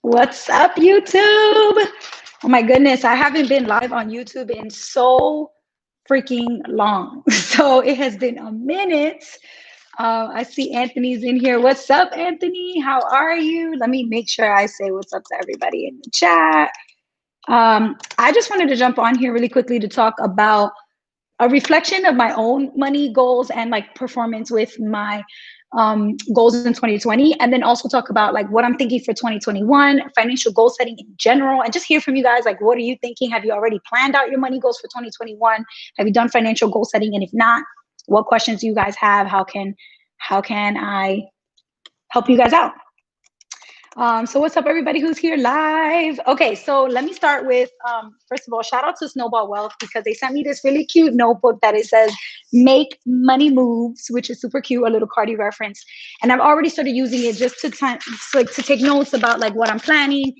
What's up, YouTube? Oh my goodness, I haven't been live on YouTube in so freaking long. So it has been a minute. I see Anthony's in here. What's up, Anthony? How are you? Let me make sure I say what's up to everybody in the chat. I just wanted to jump on here really quickly to talk about a reflection of my own money goals and like performance with my goals in 2020, and then also talk about like what I'm thinking for 2021, financial goal setting in general, and just hear from you guys. Like, what are you thinking? Have you already planned out your money goals for 2021? Have you done financial goal setting? And if not, what questions do you guys have? How can I help you guys out? So what's up, everybody who's here live? Okay, so let me start with, first of all, shout out to Snowball Wealth, because they sent me this really cute notebook that it says, make money moves, which is super cute, a little Cardi reference. And I've already started using it just to take notes about like what I'm planning,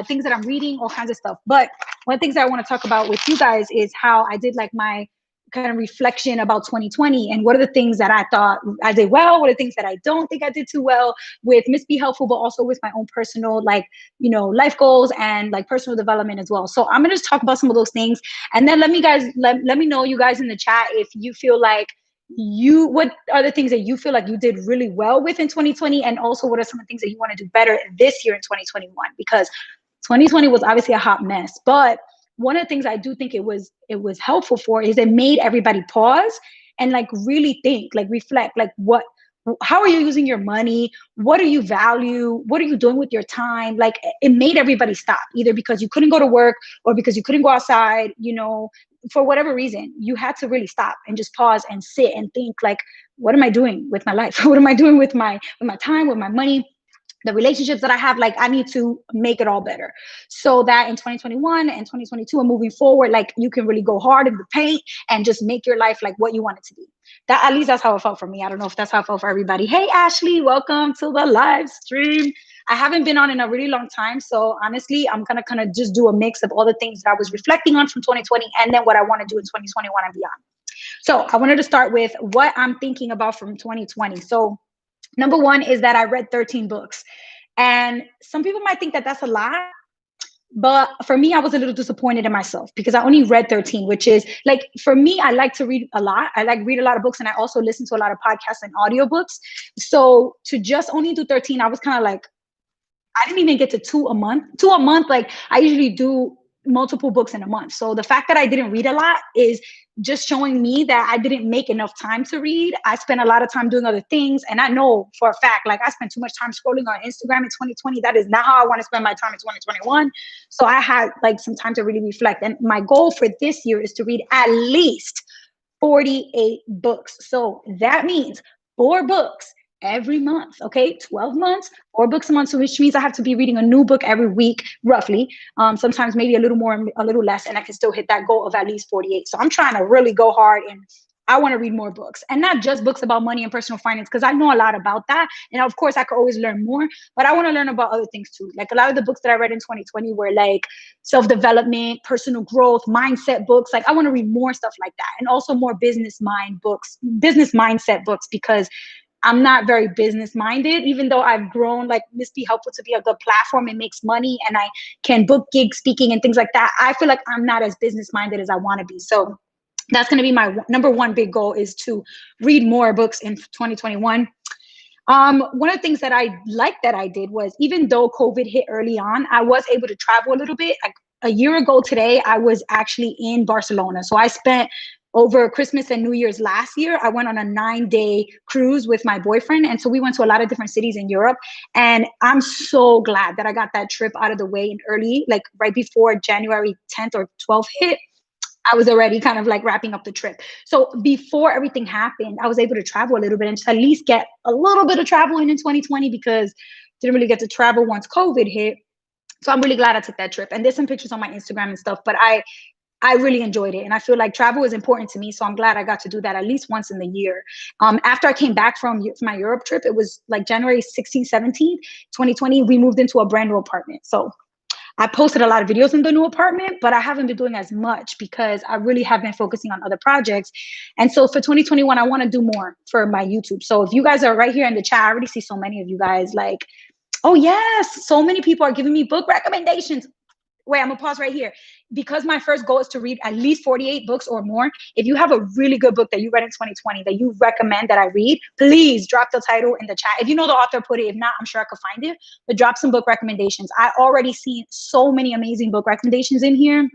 things that I'm reading, all kinds of stuff. But one of the things that I want to talk about with you guys is how I did like my kind of reflection about 2020 and what are the things that I thought I did well, what are the things that I don't think I did too well with Miss Be Helpful, but also with my own personal, like, you know, life goals and like personal development as well. So I'm gonna just talk about some of those things, and then let me know, you guys in the chat, if you feel like what are the things that you feel like you did really well with in 2020, and also what are some of the things that you want to do better this year in 2021, because 2020 was obviously a hot mess. But one of the things I do think it was helpful for is it made everybody pause and like really think, like reflect, like how are you using your money? What do you value? What are you doing with your time? Like it made everybody stop, either because you couldn't go to work or because you couldn't go outside, you know, for whatever reason. You had to really stop and just pause and sit and think, like, what am I doing with my life? What am I doing with my time, with my money? The relationships that I have, like I need to make it all better, so that in 2021 and 2022 and moving forward, like you can really go hard in the paint and just make your life like what you want it to be. That, at least that's how it felt for me. I don't know if that's how it felt for everybody. Hey, Ashley, welcome to the live stream. I haven't been on in a really long time, so honestly, I'm gonna kind of just do a mix of all the things that I was reflecting on from 2020 and then what I want to do in 2021 and beyond. So I wanted to start with what I'm thinking about from 2020. So number one is that I read 13 books. And some people might think that that's a lot, but for me, I was a little disappointed in myself because I only read 13, which is like, for me, I like to read a lot. I like read a lot of books, and I also listen to a lot of podcasts and audiobooks. So to just only do 13, I was kind of like, I didn't even get to two a month. Like I usually do multiple books in a month. So the fact that I didn't read a lot is just showing me that I didn't make enough time to read. I spent a lot of time doing other things. And I know for a fact, like I spent too much time scrolling on Instagram in 2020. That is not how I want to spend my time in 2021. So I had like some time to really reflect. And my goal for this year is to read at least 48 books. So that means 4 books every month. Okay, 12 months, 4 books a month. So which means I have to be reading a new book every week, roughly. Sometimes maybe a little more, a little less, and I can still hit that goal of at least 48. So I'm trying to really go hard, and I want to read more books, and not just books about money and personal finance, because I know a lot about that. And of course I could always learn more, but I want to learn about other things too. Like a lot of the books that I read in 2020 were like self-development, personal growth, mindset books. Like I want to read more stuff like that, and also more business mindset books, because I'm not very business minded, even though I've grown like Miss Be Helpful to be a good platform and makes money, and I can book gig speaking and things like that. I feel like I'm not as business minded as I want to be. So that's going to be my number one big goal, is to read more books in 2021. One of the things that I liked that I did was, even though COVID hit early on, I was able to travel a little bit. Like a year ago today, I was actually in Barcelona. So I spent over Christmas and New Year's last year, I went on a 9-day cruise with my boyfriend. And so we went to a lot of different cities in Europe. And I'm so glad that I got that trip out of the way early, like right before January 10th or 12th hit. I was already kind of like wrapping up the trip. So before everything happened, I was able to travel a little bit and just at least get a little bit of travel in 2020, because didn't really get to travel once COVID hit. So I'm really glad I took that trip. And there's some pictures on my Instagram and stuff, but I really enjoyed it. And I feel like travel is important to me. So I'm glad I got to do that at least once in the year. After I came back from my Europe trip, it was like January 16th, 17th, 2020, we moved into a brand new apartment. So I posted a lot of videos in the new apartment, but I haven't been doing as much because I really have been focusing on other projects. And so for 2021, I want to do more for my YouTube. So if you guys are right here in the chat, I already see so many of you guys like Oh yes, so many people are giving me book recommendations. Wait, I'm gonna pause right here. Because my first goal is to read at least 48 books or more. If you have a really good book that you read in 2020 that you recommend that I read, please drop the title in the chat. If you know the author, put it. If not, I'm sure I could find it. But drop some book recommendations. I already see so many amazing book recommendations in here.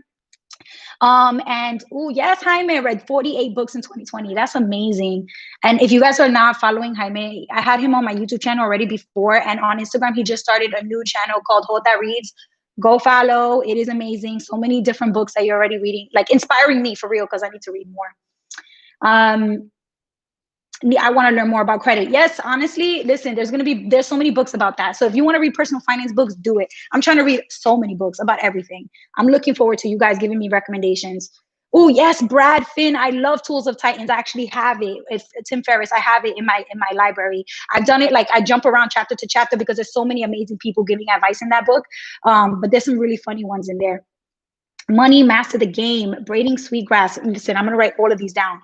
And oh yes, Jaime read 48 books in 2020. That's amazing. And if you guys are not following Jaime, I had him on my YouTube channel already before, and on Instagram he just started a new channel called Hold That Reads. Go follow. It is amazing. So many different books that you're already reading, like inspiring me for real, because I need to read more. I want to learn more about credit. Yes, honestly, listen, there's so many books about that. So if you want to read personal finance books, do it. I'm trying to read so many books about everything. I'm looking forward to you guys giving me recommendations. Oh yes, Brad Finn. I love Tools of Titans. I actually have it. It's Tim Ferriss. I have it in my library. I've done it, like I jump around chapter to chapter because there's so many amazing people giving advice in that book. But there's some really funny ones in there. Money, Master the Game, Braiding Sweetgrass. Listen, I'm going to write all of these down.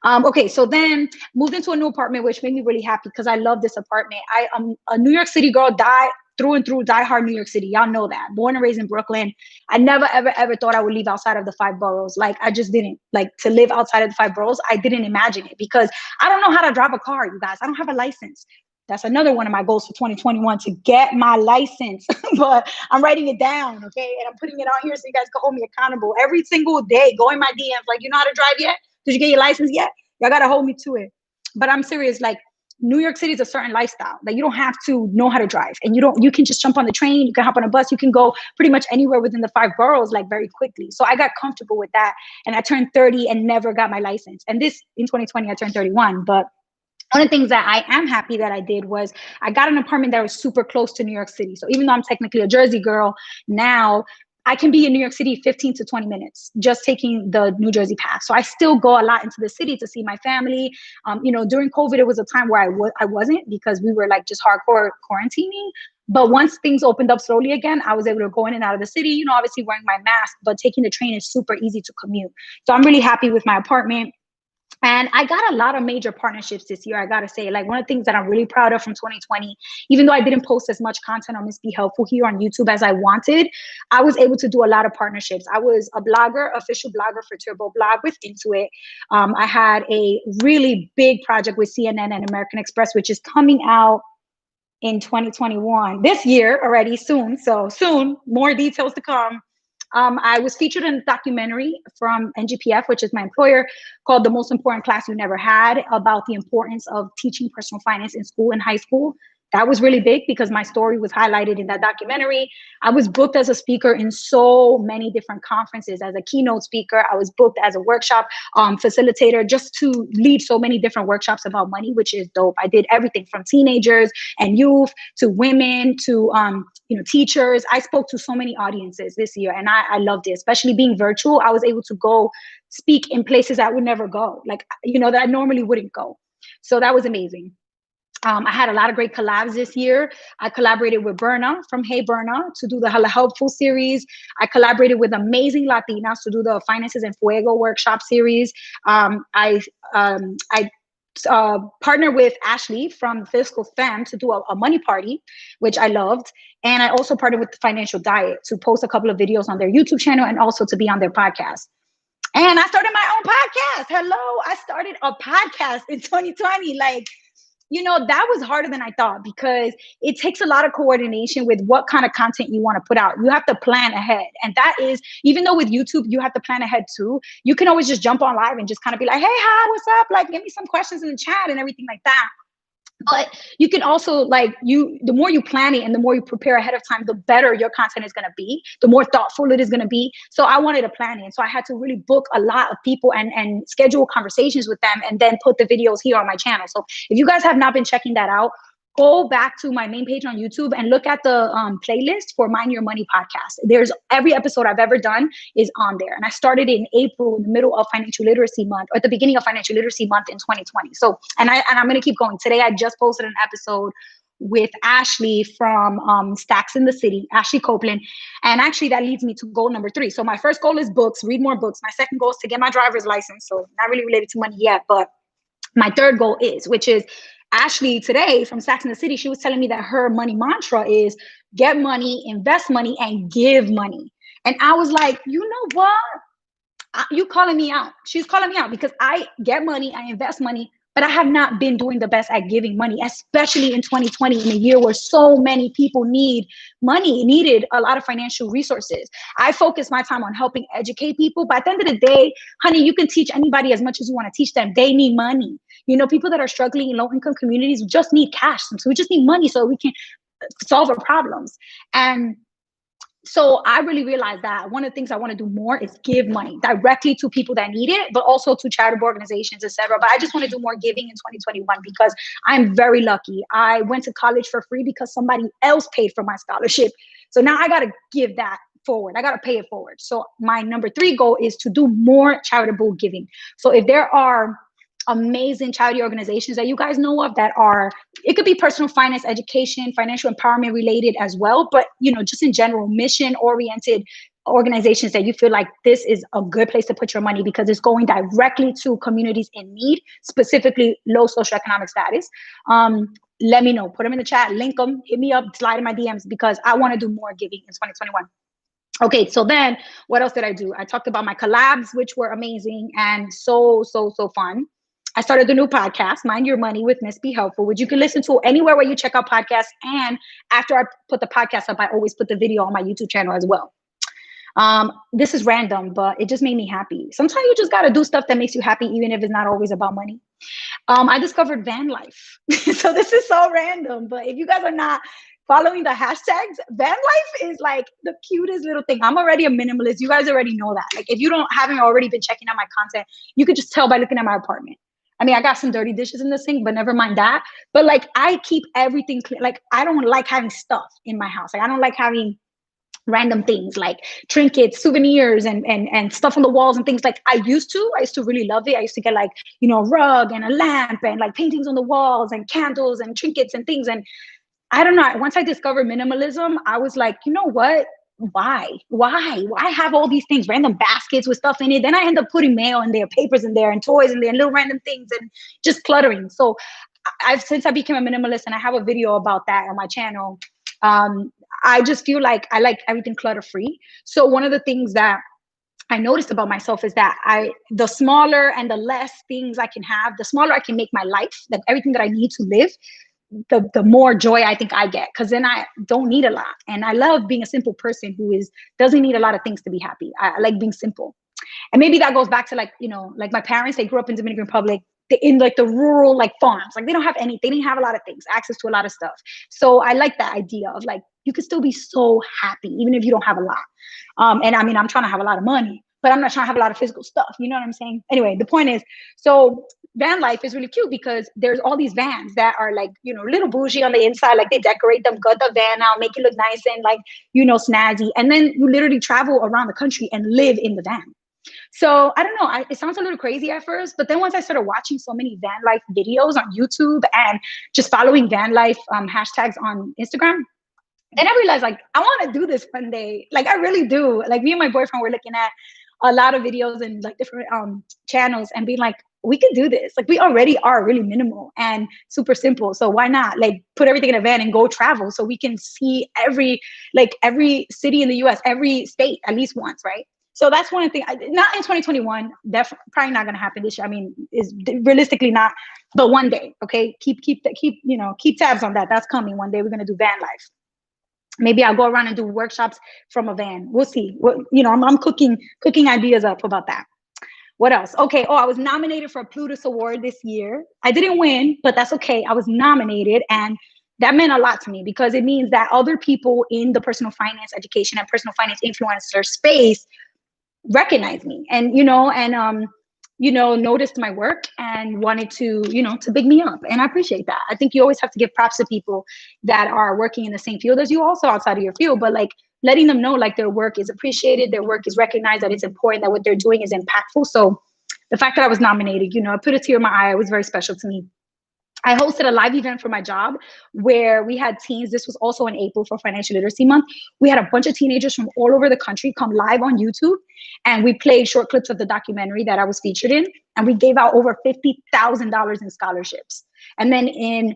Okay, so then moved into a new apartment, which made me really happy because I love this apartment. I am a New York City girl, through and through, die hard New York City. Y'all know that. Born and raised in Brooklyn. I never, ever, ever thought I would leave outside of the 5 boroughs. Like, I just didn't. Like, to live outside of the 5 boroughs, I didn't imagine it because I don't know how to drive a car, you guys. I don't have a license. That's another one of my goals for 2021, to get my license. But I'm writing it down, okay? And I'm putting it on here so you guys can hold me accountable. Every single day, go in my DMs, like, you know how to drive yet? Did you get your license yet? Y'all got to hold me to it. But I'm serious. Like, New York City is a certain lifestyle that you don't have to know how to drive. And you can just jump on the train. You can hop on a bus. You can go pretty much anywhere within the 5 boroughs, like, very quickly. So I got comfortable with that. And I turned 30 and never got my license. And this, in 2020, I turned 31. But one of the things that I am happy that I did was I got an apartment that was super close to New York City. So even though I'm technically a Jersey girl now, I can be in New York City 15 to 20 minutes just taking the New Jersey path. So I still go a lot into the city to see my family. During COVID, it was a time where I wasn't, because we were like just hardcore quarantining. But once things opened up slowly again, I was able to go in and out of the city, obviously wearing my mask, but taking the train is super easy to commute. So I'm really happy with my apartment. And I got a lot of major partnerships this year, I gotta say. Like, one of the things that I'm really proud of from 2020, even though I didn't post as much content on Miss Be Helpful here on YouTube as I wanted, I was able to do a lot of partnerships. I was a blogger, official blogger for Turbo Blog with Intuit. I had a really big project with CNN and American Express, which is coming out in 2021, this year already, soon. So soon, more details to come. I was featured in a documentary from NGPF, which is my employer, called The Most Important Class You Never Had, about the importance of teaching personal finance in school and high school. That was really big because my story was highlighted in that documentary. I was booked as a speaker in so many different conferences. As a keynote speaker, I was booked as a workshop facilitator, just to lead so many different workshops about money, which is dope. I did everything from teenagers and youth to women to teachers. I spoke to so many audiences this year, and I loved it. Especially being virtual, I was able to go speak in places I would never go, like, that I normally wouldn't go. So that was amazing. I had a lot of great collabs this year. I collaborated with Berna from Hey Berna to do the Hella Helpful series. I collaborated with amazing Latinas to do the Finances en Fuego workshop series. I partnered with Ashley from Fiscal Femme to do a money party, which I loved. And I also partnered with the Financial Diet to post a couple of videos on their YouTube channel and also to be on their podcast. And I started my own podcast. Hello, I started a podcast in 2020. Like, that was harder than I thought, because it takes a lot of coordination with what kind of content you want to put out. You have to plan ahead. And that is, even though with YouTube, you have to plan ahead too, you can always just jump on live and just kind of be like, hey, hi, what's up? Like, give me some questions in the chat and everything like that. But you can also, the more you plan it and the more you prepare ahead of time, the better your content is going to be, the more thoughtful it is going to be. So I wanted to plan it. So I had to really book a lot of people and schedule conversations with them, and then put the videos here on my channel. So if you guys have not been checking that out, go back to my main page on YouTube and look at the playlist for Mind Your Money podcast. There's every episode I've ever done is on there. And I started in April, in the middle of Financial Literacy Month, or at the beginning of Financial Literacy Month in 2020. So, and I'm going to keep going. Today, I just posted an episode with Ashley from Stacks in the City, Ashley Copeland. And actually that leads me to goal number 3. So my first goal is books, read more books. My second goal is to get my driver's license. So not really related to money yet, but my third goal is Ashley today from Sax in the City, she was telling me that her money mantra is get money, invest money, and give money. And I was like, you know what? You calling me out. She's calling me out because I get money, I invest money, but I have not been doing the best at giving money, especially in 2020, in a year where so many people needed a lot of financial resources. I focus my time on helping educate people. But at the end of the day, honey, you can teach anybody as much as you want to teach them. They need money. People that are struggling in low income communities just need cash. So we just need money so we can solve our problems. And so I really realized that one of the things I want to do more is give money directly to people that need it, but also to charitable organizations, etc. But I just want to do more giving in 2021 because I'm very lucky. I went to college for free because somebody else paid for my scholarship. So now I got to give that forward. I got to pay it forward. So my number 3 goal is to do more charitable giving. So if there are amazing charity organizations that you guys know of that are, it could be personal finance, education, financial empowerment related as well, but just in general, mission oriented organizations that you feel like this is a good place to put your money because it's going directly to communities in need, specifically low socioeconomic status. Let me know, put them in the chat, link them, hit me up, slide in my DMs because I want to do more giving in 2021. Okay, so then what else did I do? I talked about my collabs, which were amazing and so fun. I started the new podcast, Mind Your Money with Miss Be Helpful, which you can listen to anywhere where you check out podcasts. And after I put the podcast up, I always put the video on my YouTube channel as well. This is random, but it just made me happy. Sometimes you just got to do stuff that makes you happy, even if it's not always about money. I discovered van life. So this is so random, but if you guys are not following the hashtags, van life is like the cutest little thing. I'm already a minimalist. You guys already know that. Like if you haven't already been checking out my content, you could just tell by looking at my apartment. I mean, I got some dirty dishes in the sink, but never mind that. But like, I keep everything clean. Like, I don't like having stuff in my house. Like, I don't like having random things like trinkets, souvenirs, and stuff on the walls and things like I used to really love it. I used to get like, a rug and a lamp and like paintings on the walls and candles and trinkets and things. And I don't know. Once I discovered minimalism, I was like, you know what? Why have all these things, random baskets with stuff in it? Then I end up putting mail in there, papers in there, and toys in there, and little random things, and just cluttering. So since I became a minimalist, and I have a video about that on my channel, I just feel like I like everything clutter free. So one of the things that I noticed about myself is that the smaller and the less things I can have, the smaller I can make my life, like everything that I need to live, the more joy I think I get, because then I don't need a lot. And I love being a simple person who doesn't need a lot of things to be happy. I like being simple. And maybe that goes back to like my parents, they grew up in Dominican Republic, in like the rural like farms. Like they don't have anything, they didn't have a lot of things, access to a lot of stuff. So I like that idea of like, you could still be so happy even if you don't have a lot. And I mean, I'm trying to have a lot of money, but I'm not trying to have a lot of physical stuff. You know what I'm saying? Anyway, the point is, so van life is really cute because there's all these vans that are like, little bougie on the inside. Like they decorate them, gut the van out, make it look nice and like, snazzy. And then you literally travel around the country and live in the van. So I don't know, it sounds a little crazy at first, but then once I started watching so many van life videos on YouTube and just following van life hashtags on Instagram, then I realized like, I want to do this one day. Like I really do. Like me and my boyfriend were looking at a lot of videos and like different channels and being like, we could do this. Like we already are really minimal and super simple. So why not like put everything in a van and go travel so we can see every city in the US, every state at least once, right? So that's one thing. Not in 2021. Definitely, probably not going to happen this year. I mean, is realistically not. But one day, okay. Keep tabs on that. That's coming. One day we're going to do van life. Maybe I'll go around and do workshops from a van. We'll see. I'm cooking ideas up about that. What else? Okay. Oh, I was nominated for a Plutus Award this year. I didn't win, but that's okay. I was nominated, and that meant a lot to me because it means that other people in the personal finance education and personal finance influencer space recognize me and noticed my work and wanted to big me up. And I appreciate that. I think you always have to give props to people that are working in the same field as you, also outside of your field, but like letting them know like their work is appreciated, their work is recognized, that it's important, that what they're doing is impactful. So the fact that I was nominated, I put a tear in my eye. It was very special to me. I hosted a live event for my job where we had teens. This was also in April for Financial Literacy Month. We had a bunch of teenagers from all over the country come live on YouTube, and we played short clips of the documentary that I was featured in, and we gave out over $50,000 in scholarships. And then in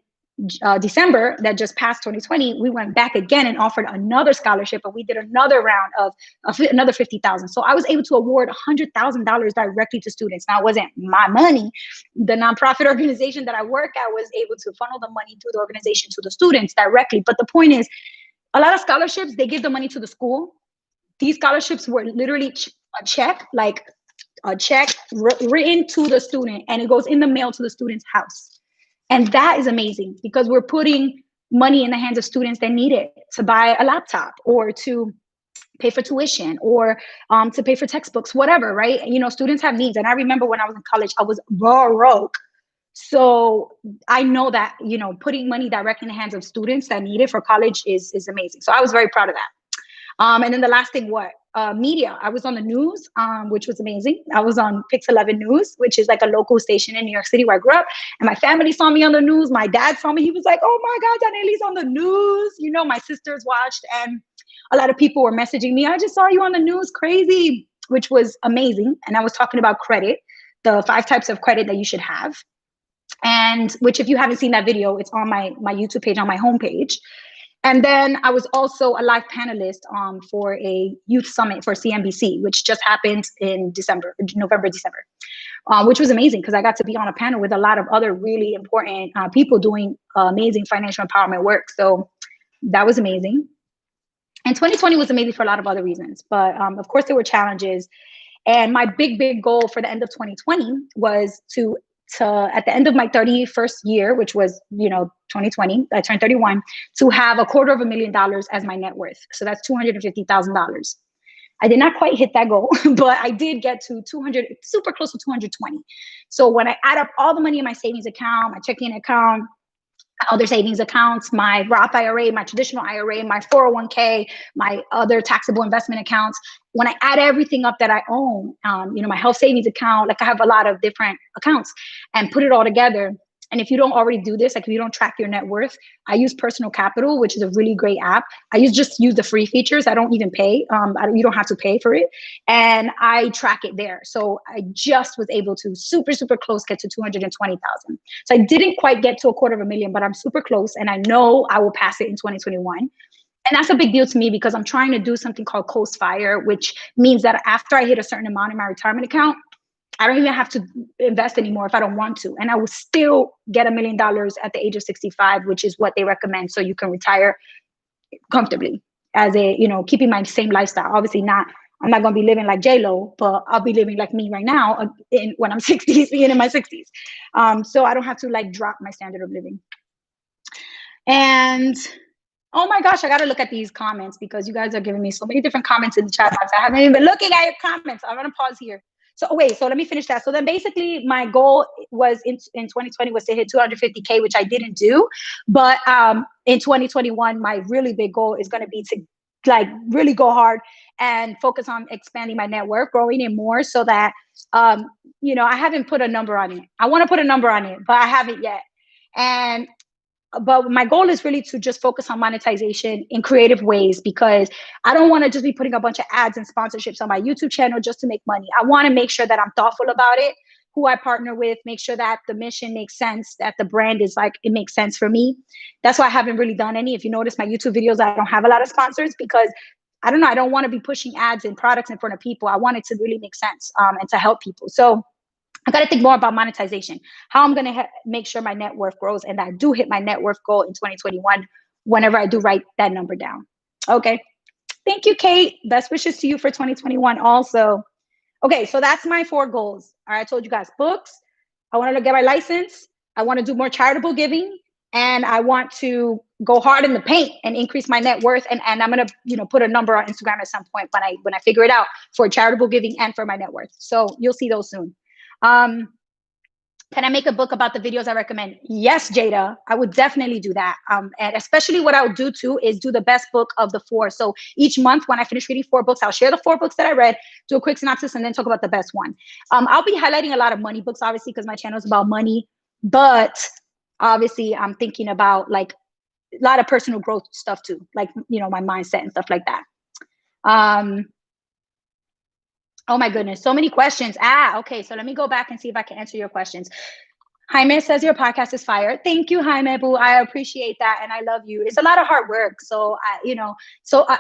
December that just passed 2020, we went back again and offered another scholarship, and we did another round of another 50,000. So I was able to award $100,000 directly to students. Now, it wasn't my money. The nonprofit organization that I work at was able to funnel the money through the organization to the students directly. But the point is, a lot of scholarships, they give the money to the school. These scholarships were literally a check, like a check written to the student, and it goes in the mail to the student's house. And that is amazing because we're putting money in the hands of students that need it to buy a laptop or to pay for tuition or to pay for textbooks, whatever, right? You know, students have needs. And I remember when I was in college, I was broke. So I know that, you know, putting money directly in the hands of students that need it for college is amazing. So I was very proud of that. And then the last thing, media. I was on the news, which was amazing. I was on Pix 11 News, which is like a local station in New York City where I grew up. And my family saw me on the news. My dad saw me. He was like, oh my God, Daniela's on the news. You know, my sisters watched, and a lot of people were messaging me. I just saw you on the news, crazy, which was amazing. And I was talking about credit, the 5 types of credit that you should have. And which, if you haven't seen that video, it's on my YouTube page, on my homepage. And then I was also a live panelist for a youth summit for CNBC, which just happened in November, December, which was amazing because I got to be on a panel with a lot of other really important people doing amazing financial empowerment work. So that was amazing. And 2020 was amazing for a lot of other reasons. But of course, there were challenges. And my big goal for the end of 2020 was to at the end of my 31st year, which was, you know, 2020, I turned 31, to have $250,000 as my net worth. So that's $250,000. I did not quite hit that goal, but I did get to 200, super close to 220. So when I add up all the money in my savings account, my checking account, other savings accounts, my Roth IRA, my traditional IRA, my 401k, my other taxable investment accounts. When I add everything up that I own, you know, my health savings account, like I have a lot of different accounts, and put it all together. And if you don't already do this, like if you don't track your net worth, I use Personal Capital, which is a really great app. I just use the free features. I don't even pay. You don't have to pay for it. And I track it there. So I just was able to super close get to 220,000. So I didn't quite get to $250,000, but I'm super close. And I know I will pass it in 2021. And that's a big deal to me because I'm trying to do something called Coast Fire, which means that after I hit a certain amount in my retirement account, I don't even have to invest anymore if I don't want to. And I will still get $1 million at the age of 65, which is what they recommend. So you can retire comfortably as you know, keeping my same lifestyle. Obviously I'm not going to be living like J-Lo, but I'll be living like me right now when I'm 60s, being in my 60s. So I don't have to like drop my standard of living. And oh my gosh, I got to look at these comments because you guys are giving me so many different comments in the chat box. I haven't even been looking at your comments. I'm going to pause here. So so let me finish that. So then basically my goal was in 2020 was to hit 250K, which I didn't do. But in 2021, my really big goal is going to be to like really go hard and focus on expanding my net worth, growing it more so that, you know, I haven't put a number on it. I want to put a number on it, but I haven't yet. But my goal is really to just focus on monetization in creative ways because I don't want to just be putting a bunch of ads and sponsorships on my YouTube channel just to make money. I want to make sure that I'm thoughtful about it, who I partner with, make sure that the mission makes sense, that the brand is like, it makes sense for me. That's why I haven't really done any. If you notice my YouTube videos, I don't have a lot of sponsors because I don't know, I don't want to be pushing ads and products in front of people. I want it to really make sense and to help people. So I got to think more about monetization, how I'm going to make sure my net worth grows and that I do hit my net worth goal in 2021 whenever I do write that number down. Okay. Thank you, Kate. Best wishes to you for 2021 also. Okay. So that's my 4 goals. All right. I told you guys books. I want to get my license. I want to do more charitable giving. And I want to go hard in the paint and increase my net worth. And I'm going to, you know, put a number on Instagram at some point when I figure it out for charitable giving and for my net worth. So you'll see those soon. Can I make a book about the videos I recommend? Yes, Jada, I would definitely do that. And especially what I'll do too is do the best book of the 4. So each month when I finish reading 4 books, I'll share the 4 books that I read, do a quick synopsis, and then talk about the best one. I'll be highlighting a lot of money books, obviously, because my channel is about money. But obviously, I'm thinking about like a lot of personal growth stuff too, like, you know, my mindset and stuff like that. Oh my goodness, so many questions. Okay, so let me go back and see if I can answer your questions. Jaime says your podcast is fire. Thank you, Jaime Boo. I appreciate that, and I love you. It's a lot of hard work. So,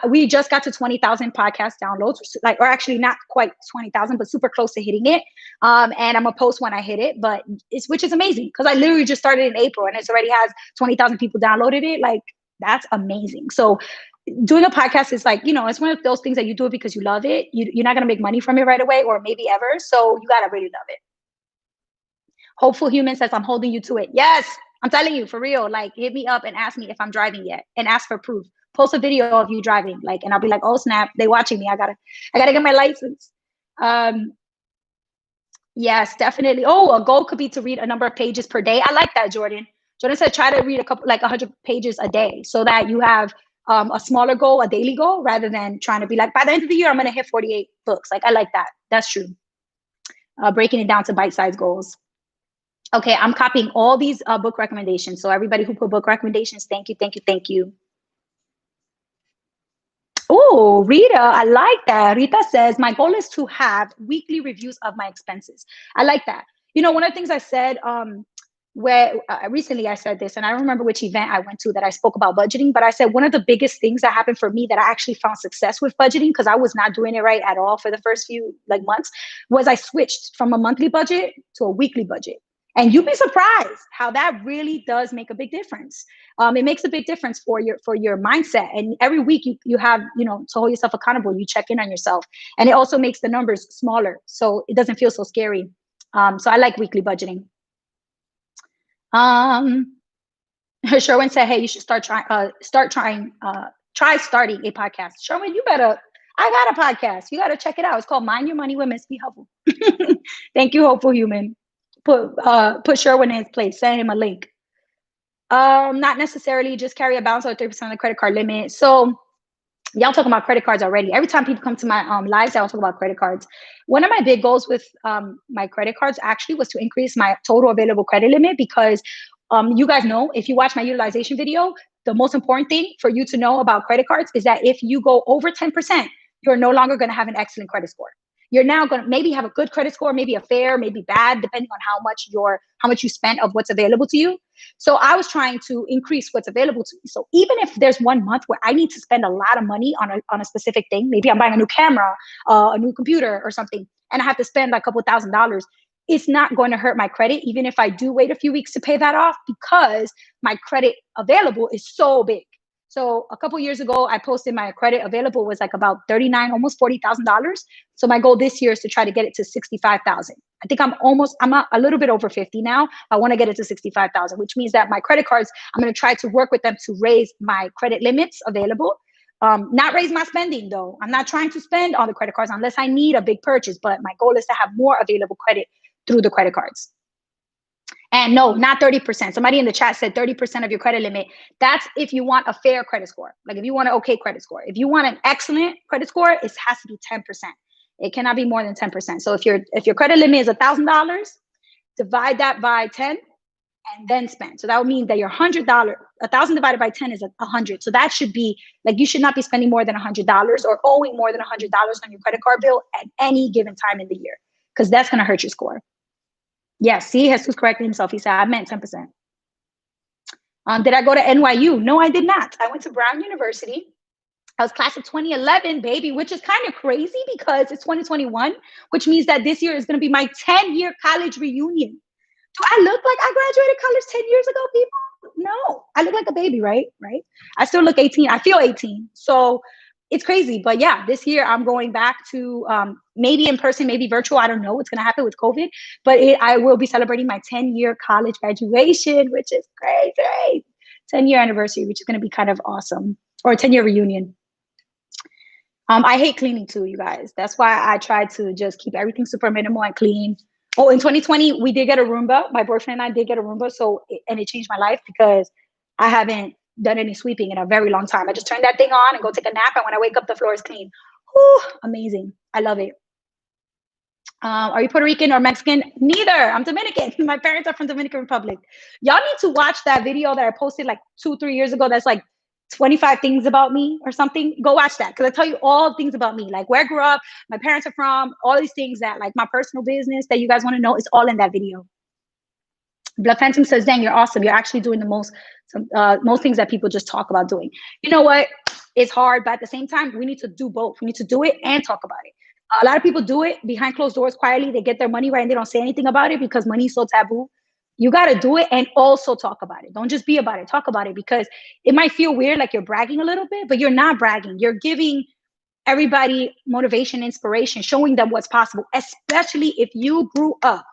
we just got to 20,000 podcast downloads, like, or actually not quite 20,000, but super close to hitting it. And I'm gonna post when I hit it, but which is amazing because I literally just started in April, and it's already has 20,000 people downloaded it. Like, that's amazing. So, doing a podcast is like, it's one of those things that you do it because you love it. You're not gonna make money from it right away, or maybe ever. So you gotta really love it. Hopeful Human says, I'm holding you to it. Yes, I'm telling you, for real. Like, hit me up and ask me if I'm driving yet, and ask for proof. Post a video of you driving, like, and I'll be like, oh snap, they watching me. I gotta get my license. Yes, definitely. Oh, a goal could be to read a number of pages per day. I like that, Jordan. Jordan said, try to read a couple, like 100 pages a day, so that you have a smaller goal, a daily goal, rather than trying to be like, by the end of the year, I'm gonna hit 48 books. Like, I like that. That's true. Breaking it down to bite-sized goals. Okay, I'm copying all these book recommendations. So everybody who put book recommendations, thank you, thank you, thank you. Oh, Rita, I like that. Rita says, my goal is to have weekly reviews of my expenses. I like that. One of the things I said, where recently I said this, and I don't remember which event I went to that I spoke about budgeting, but I said one of the biggest things that happened for me that I actually found success with budgeting, because I was not doing it right at all for the first few months, was I switched from a monthly budget to a weekly budget. And you'd be surprised how that really does make a big difference. It makes a big difference for your mindset. And every week you have, to hold yourself accountable, you check in on yourself. And it also makes the numbers smaller, so it doesn't feel so scary. So I like weekly budgeting. Sherwin said, hey, you should try starting a podcast. Sherwin, I got a podcast. You got to check it out. It's called Mind Your Money with Miss Be Helpful. Thank you, Hopeful Human. Put Sherwin in his place. Send him a link. Not necessarily. Just carry a balance of 30% of the credit card limit. So y'all talking about credit cards already. Every time people come to my lives, I'll talk about credit cards. One of my big goals with my credit cards actually was to increase my total available credit limit, because you guys know, if you watch my utilization video, the most important thing for you to know about credit cards is that if you go over 10%, you're no longer going to have an excellent credit score. You're now going to maybe have a good credit score, maybe a fair, maybe bad, depending on how much you spent of what's available to you. So I was trying to increase what's available to me. So even if there's 1 month where I need to spend a lot of money on a specific thing, maybe I'm buying a new camera, a new computer or something, and I have to spend like a couple $1,000s, it's not going to hurt my credit, even if I do wait a few weeks to pay that off, because my credit available is so big. So a couple years ago, I posted my credit available was like about $39,000, almost $40,000. So my goal this year is to try to get it to 65,000. I think I'm a little bit over 50 now. I want to get it to 65,000, which means that my credit cards, I'm going to try to work with them to raise my credit limits available. Not raise my spending though. I'm not trying to spend on the credit cards unless I need a big purchase, but my goal is to have more available credit through the credit cards. And no, not 30%. Somebody in the chat said 30% of your credit limit. That's if you want a fair credit score. Like if you want an okay credit score. If you want an excellent credit score, it has to be 10%. It cannot be more than 10%. So if your credit limit is $1,000, divide that by 10 and then spend. So that would mean that your $100, 1,000 divided by 10 is 100. So that should be like, you should not be spending more than $100 or owing more than $100 on your credit card bill at any given time in the year, because that's going to hurt your score. Yes, see, Jesus corrected himself. He said, I meant 10%. Did I go to NYU? No, I did not. I went to Brown University. I was class of 2011, baby, which is kind of crazy because it's 2021, which means that this year is going to be my 10-year college reunion. Do I look like I graduated college 10 years ago, people? No, I look like a baby, right? I still look 18. I feel 18. So it's crazy. But yeah, this year I'm going back to maybe in person, maybe virtual. I don't know what's going to happen with COVID, but I will be celebrating my 10-year college graduation, which is crazy. 10-year anniversary, which is going to be kind of awesome, or a 10-year reunion. I hate cleaning too, you guys. That's why I try to just keep everything super minimal and clean. Oh, in 2020, we did get a Roomba. My boyfriend and I did get a Roomba. And it changed my life because I haven't done any sweeping in a very long time. I just turn that thing on and go take a nap. And when I wake up, the floor is clean. Whew, amazing. I love it. Are you Puerto Rican or Mexican? Neither. I'm Dominican. My parents are from Dominican Republic. Y'all need to watch that video that I posted like 2-3 years ago. That's like 25 things about me or something. Go watch that, because I tell you all things about me, like where I grew up, my parents are from, all these things that like my personal business that you guys want to know is all in that video. Blood Phantom says, dang, you're awesome. You're actually doing the most things that people just talk about doing. You know what? It's hard, but at the same time, we need to do both. We need to do it and talk about it. A lot of people do it behind closed doors quietly. They get their money right and they don't say anything about it because money is so taboo. You got to do it and also talk about it. Don't just be about it. Talk about it, because it might feel weird, like you're bragging a little bit, but you're not bragging. You're giving everybody motivation, inspiration, showing them what's possible, especially if you grew up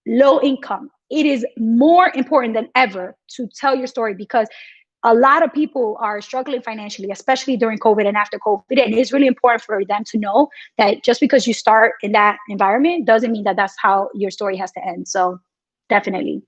low income. It is more important than ever to tell your story, because a lot of people are struggling financially, especially during COVID and after COVID. And it's really important for them to know that just because you start in that environment doesn't mean that that's how your story has to end. So definitely.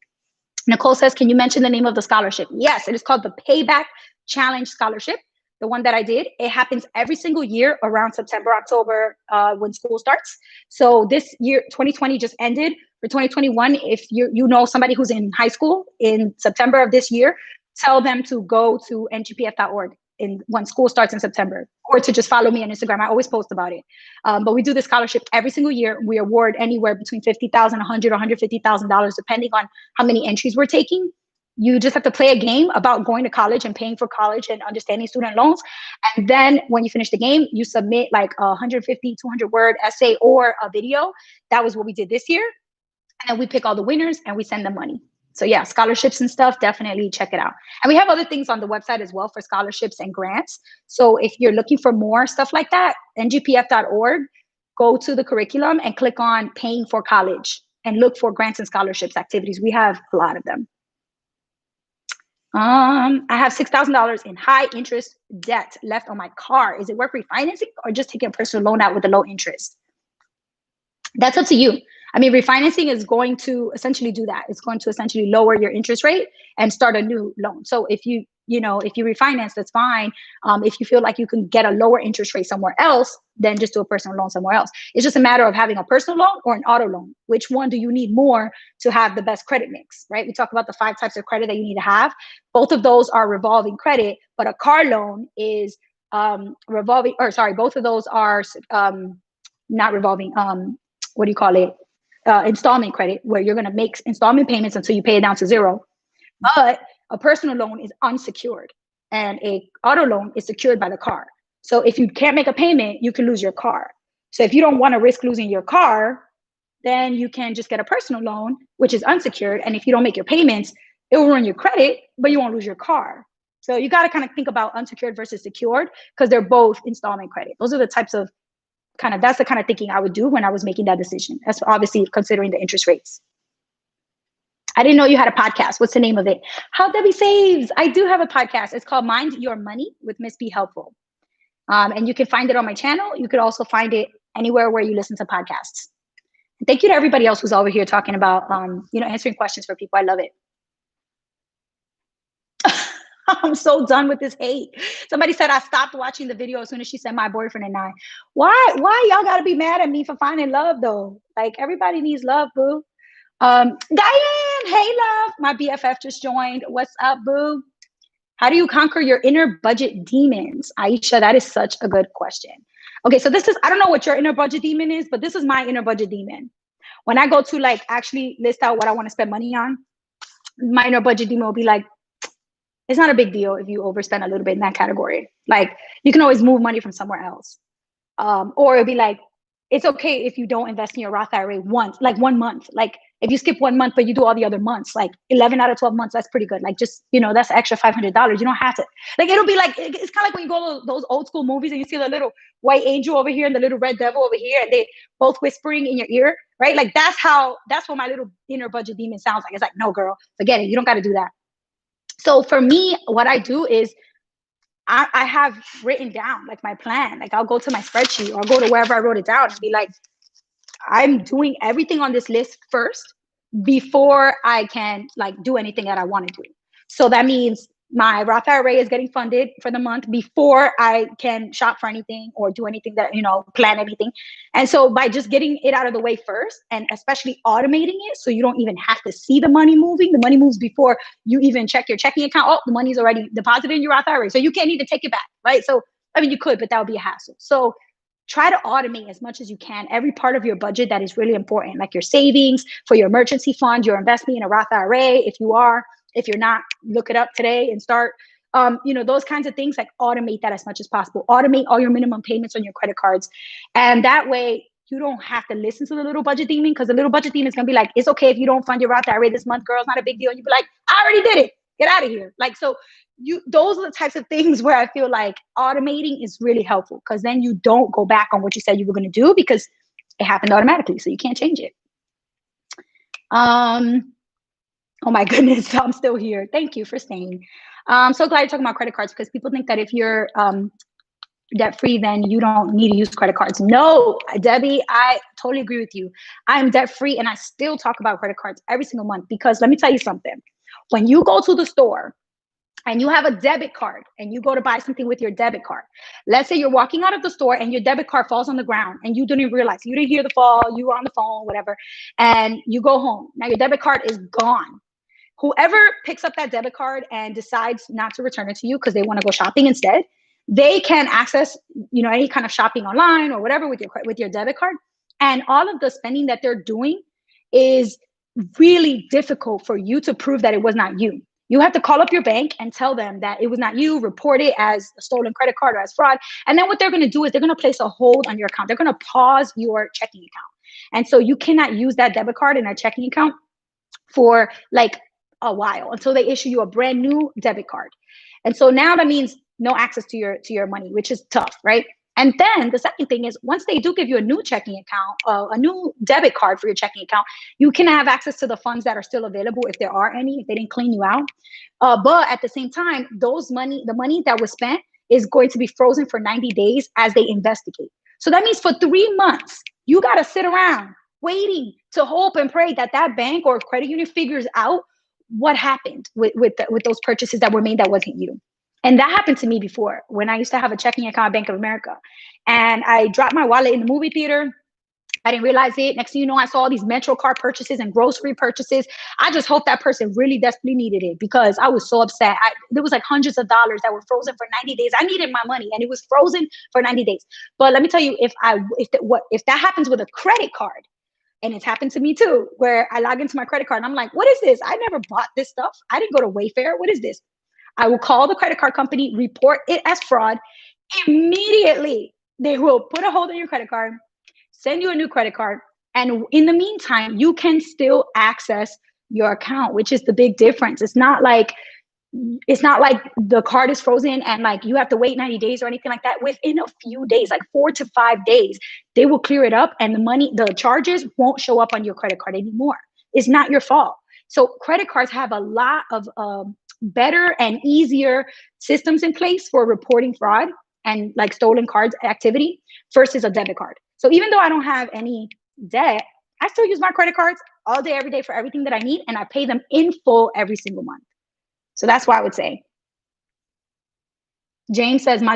Nicole says, can you mention the name of the scholarship? Yes, it is called the Payback Challenge Scholarship. The one that I did, it happens every single year around September, October, when school starts. So this year, 2020 just ended. For 2021, if you know somebody who's in high school in September of this year, tell them to go to ngpf.org when school starts in September, or to just follow me on Instagram. I always post about it. But we do the scholarship every single year. We award anywhere between $50,000, $100,000, $150,000, depending on how many entries we're taking. You just have to play a game about going to college and paying for college and understanding student loans. And then when you finish the game, you submit like a 150, 200 word essay or a video. That was what we did this year. And then we pick all the winners and we send them money. So yeah, scholarships and stuff, definitely check it out. And we have other things on the website as well for scholarships and grants. So if you're looking for more stuff like that, ngpf.org, go to the curriculum and click on paying for college and look for grants and scholarships activities. We have a lot of them. I have $6,000 in high interest debt left on my car. Is it worth refinancing or just taking a personal loan out with a low interest? That's up to you. I mean, refinancing is going to essentially do that. It's going to essentially lower your interest rate and start a new loan. So if you refinance, that's fine. If you feel like you can get a lower interest rate somewhere else, then just do a personal loan somewhere else. It's just a matter of having a personal loan or an auto loan. Which one do you need more to have the best credit mix, right? We talk about the 5 types of credit that you need to have. Both of those are revolving credit, but a car loan is both of those are not revolving. What do you call it? Installment credit, where you're going to make installment payments until you pay it down to zero. But a personal loan is unsecured and a auto loan is secured by the car. So if you can't make a payment, you can lose your car. So if you don't want to risk losing your car, then you can just get a personal loan, which is unsecured. And if you don't make your payments, it will ruin your credit, but you won't lose your car. So you got to kind of think about unsecured versus secured, because they're both installment credit. Those are the types of that's the kind of thinking I would do when I was making that decision. That's obviously considering the interest rates. I didn't know you had a podcast. What's the name of it? How Debbie Saves. I do have a podcast. It's called Mind Your Money with Miss Be Helpful. And you can find it on my channel. You could also find it anywhere where you listen to podcasts. Thank you to everybody else who's over here talking about, answering questions for people. I love it. I'm so done with this hate. Somebody said I stopped watching the video as soon as she said my boyfriend and I. Why y'all gotta be mad at me for finding love though? Like, everybody needs love, boo. Diane, hey love. My BFF just joined. What's up, boo? How do you conquer your inner budget demons? Aisha, that is such a good question. Okay, so I don't know what your inner budget demon is, but this is my inner budget demon. When I go to actually list out what I want to spend money on, my inner budget demon will be like, it's not a big deal if you overspend a little bit in that category. Like, you can always move money from somewhere else. Or it'll be like, it's okay if you don't invest in your Roth IRA once, like 1 month. Like, if you skip 1 month, but you do all the other months, like 11 out of 12 months, that's pretty good. Like, just, that's an extra $500. You don't have to. Like, it'll be like, it's kind of like when you go to those old school movies and you see the little white angel over here and the little red devil over here, and they both whispering in your ear, right? Like, that's what my little inner budget demon sounds like. It's like, no, girl, forget it. You don't got to do that. So for me, what I do is I have written down like my plan. Like, I'll go to my spreadsheet or I'll go to wherever I wrote it down and be like, I'm doing everything on this list first before I can do anything that I want to do. So that means my Roth IRA is getting funded for the month before I can shop for anything or do anything that, plan anything. And so by just getting it out of the way first, and especially automating it, so you don't even have to see the money moving. The money moves before you even check your checking account. Oh, the money's already deposited in your Roth IRA. So you can't even take it back, right? So, I mean, you could, but that would be a hassle. So try to automate as much as you can every part of your budget that is really important, like your savings for your emergency fund, your investment in a Roth IRA. If you're not, look it up today and start. Those kinds of things, like automate that as much as possible. Automate all your minimum payments on your credit cards. And that way you don't have to listen to the little budget demon, because the little budget demon is going to be like, it's okay if you don't fund your Roth IRA this month, girl, it's not a big deal. And you be like, I already did it. Get out of here. Like, so those are the types of things where I feel like automating is really helpful, because then you don't go back on what you said you were going to do, because it happened automatically. So you can't change it. Oh my goodness, I'm still here. Thank you for staying. I'm so glad you're talking about credit cards, because people think that if you're debt-free, then you don't need to use credit cards. No, Debbie, I totally agree with you. I'm debt-free and I still talk about credit cards every single month, because let me tell you something. When you go to the store and you have a debit card and you go to buy something with your debit card, let's say you're walking out of the store and your debit card falls on the ground and you didn't realize, you didn't hear the fall, you were on the phone, whatever, and you go home. Now your debit card is gone. Whoever picks up that debit card and decides not to return it to you because they want to go shopping instead, they can access, any kind of shopping online or whatever with your debit card. And all of the spending that they're doing is really difficult for you to prove that it was not you. You have to call up your bank and tell them that it was not you, report it as a stolen credit card or as fraud. And then what they're going to do is they're going to place a hold on your account. They're going to pause your checking account. And so you cannot use that debit card in a checking account for like a while until they issue you a brand new debit card. And so now that means no access to your money, which is tough, right? And then the second thing is, once they do give you a new checking account, a new debit card for your checking account, you can have access to the funds that are still available, if there are any, if they didn't clean you out. But at the same time, the money that was spent is going to be frozen for 90 days as they investigate. So that means for 3 months, you got to sit around waiting to hope and pray that that bank or credit union figures out what happened with those purchases that were made that wasn't you. And that happened to me before, when I used to have a checking account at Bank of America, and I dropped my wallet in the movie theater. I didn't realize it. Next thing you know, I saw all these Metro card purchases and grocery purchases. I just hope that person really desperately needed it, because I was so upset. There was like hundreds of dollars that were frozen for 90 days. I needed my money and it was frozen for 90 days. But let me tell you, if that happens with a credit card, and it's happened to me too, where I log into my credit card and I'm like, what is this? I never bought this stuff. I didn't go to Wayfair. What is this? I will call the credit card company, report it as fraud. Immediately, they will put a hold on your credit card, send you a new credit card. And in the meantime, you can still access your account, which is the big difference. It's not like the card is frozen and like you have to wait 90 days or anything like that. Within a few days, like 4 to 5 days, they will clear it up and the charges won't show up on your credit card anymore. It's not your fault. So credit cards have a lot of better and easier systems in place for reporting fraud and like stolen cards activity versus a debit card. So even though I don't have any debt, I still use my credit cards all day, every day for everything that I need, and I pay them in full every single month. So that's what I would say. Jane says my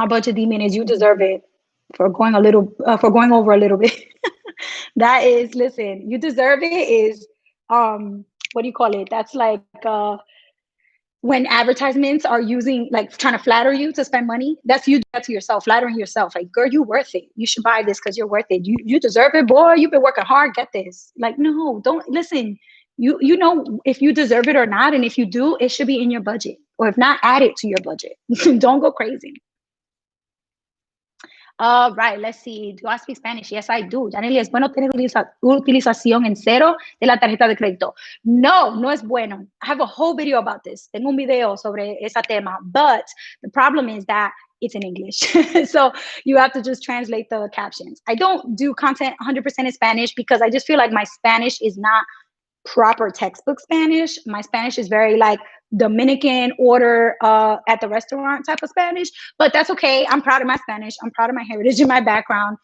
budget demon is, you deserve it for going over a little bit. That is, listen, you deserve it is what do you call it? That's like when advertisements are like trying to flatter you to spend money. That's you to yourself, flattering yourself. Like, girl, you worth it. You should buy this because you're worth it. You deserve it, boy. You've been working hard. Get this. Like, no, don't listen. You know if you deserve it or not, and if you do, it should be in your budget, or if not, add it to your budget. Don't go crazy. Right, let's see. Do I speak Spanish? Yes, I do. Janely, ¿es bueno tener utilización en cero de la tarjeta de crédito? No, no es bueno. I have a whole video about this. Tengo un video sobre ese tema, but the problem is that it's in English. So you have to just translate the captions. I don't do content 100% in Spanish because I just feel like my Spanish is not proper textbook Spanish. My Spanish is very like Dominican order at the restaurant type of Spanish, but that's okay. I'm proud of my Spanish. I'm proud of my heritage and my background.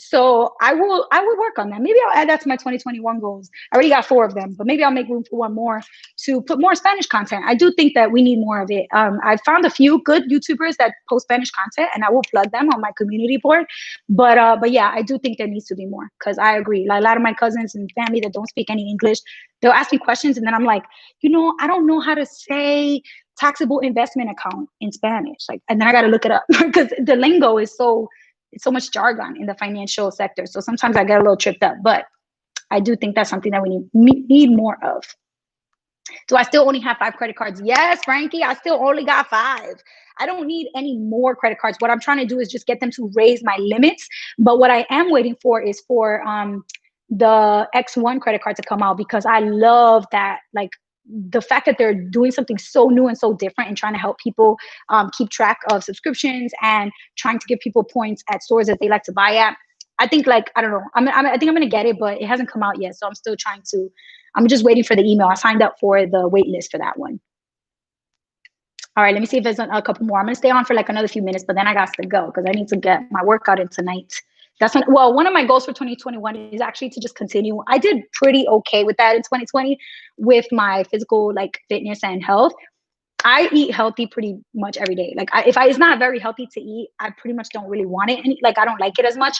So I will work on that. Maybe I'll add that to my 2021 goals. I already got 4 of them, but maybe I'll make room for one more to put more Spanish content. I do think that we need more of it. I found a few good YouTubers that post Spanish content, and I will plug them on my community board. But yeah, I do think there needs to be more, because I agree. Like a lot of my cousins and family that don't speak any English, they'll ask me questions, and then I'm like, I don't know how to say taxable investment account in Spanish. Like, and then I got to look it up because the lingo is so it's so much jargon in the financial sector. So sometimes I get a little tripped up, but I do think that's something that we need more of. Do I still only have 5 credit cards? Yes, Frankie, I still only got 5. I don't need any more credit cards. What I'm trying to do is just get them to raise my limits. But what I am waiting for is for the X1 credit card to come out, because I love that, like, the fact that they're doing something so new and so different and trying to help people keep track of subscriptions and trying to give people points at stores that they like to buy at. I think, like, I don't know. I think I'm going to get it, but it hasn't come out yet. So I'm just waiting for the email. I signed up for the wait list for that one. All right, let me see if there's a couple more. I'm going to stay on for like another few minutes, but then I got to go because I need to get my workout in tonight. One of my goals for 2021 is actually to just continue. I did pretty okay with that in 2020 with my physical, like, fitness and health. I eat healthy pretty much every day. Like, if it's not very healthy to eat, I pretty much don't really want it. Like, I don't like it as much.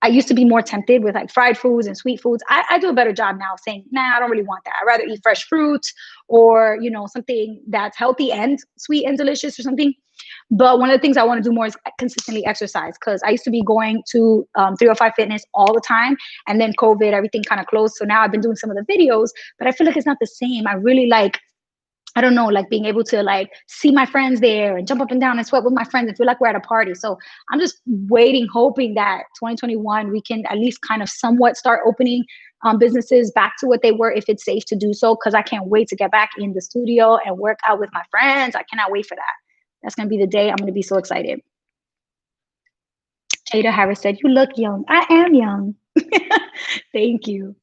I used to be more tempted with, like, fried foods and sweet foods. I do a better job now saying, nah, I don't really want that. I'd rather eat fresh fruits or, something that's healthy and sweet and delicious or something. But one of the things I want to do more is consistently exercise, because I used to be going to 305 Fitness all the time. And then COVID, everything kind of closed. So now I've been doing some of the videos, but I feel like it's not the same. I really like, I don't know, like, being able to, like, see my friends there and jump up and down and sweat with my friends and feel like we're at a party. So I'm just waiting, hoping that 2021, we can at least kind of somewhat start opening businesses back to what they were, if it's safe to do so, because I can't wait to get back in the studio and work out with my friends. I cannot wait for that. That's going to be the day. I'm going to be so excited. Jada Harris said, "You look young." I am young. Thank you.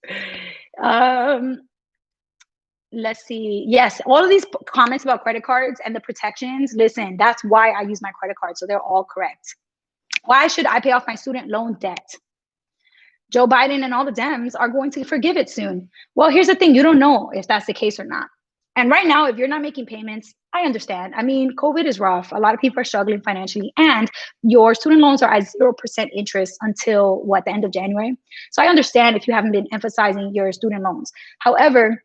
Let's see. Yes, all of these comments about credit cards and the protections, listen, that's why I use my credit card. So they're all correct. Why should I pay off my student loan debt? Joe Biden and all the Dems are going to forgive it soon. Well, here's the thing. You don't know if that's the case or not. And right now, if you're not making payments, I understand. I mean, COVID is rough. A lot of people are struggling financially, and your student loans are at 0% interest until the end of January. So I understand if you haven't been emphasizing your student loans. However,